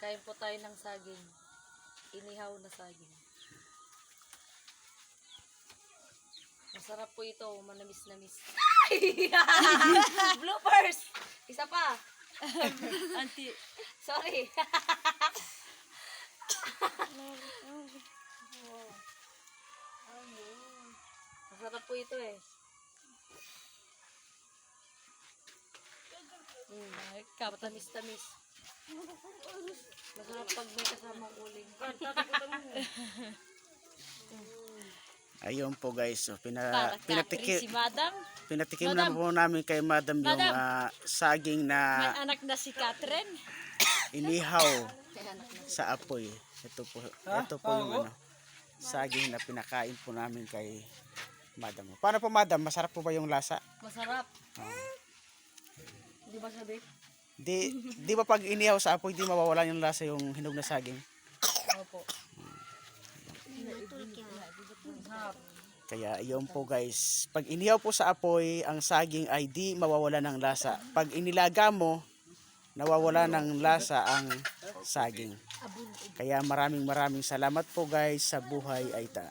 Kain po tayo ng saging. Inihaw na saging. Masarap po ito, manamis-namis. Bloopers! Isa pa. Auntie. Sorry. Masarap po ito eh. Matamis-tamis. Masarap pag may kasamang uling. Ayun po guys, so, Si Madam. pinatikim na po namin kay Madam yung saging May na anak na si Catherine. inihaw sa apoy. Ito po yung saging na pinakain po namin kay Madam. Paano po Madam? Masarap po ba yung lasa? Masarap. Di ba sabi? Di ba pag inihaw sa apoy, di mawawala yung lasa yung hinog na saging? Opo. Kaya iyon po guys, pag inihaw po sa apoy, ang saging ay di mawawala ng lasa. Pag inilaga mo, nawawala ng lasa ang saging. Kaya maraming salamat po guys sa Buhay Aita.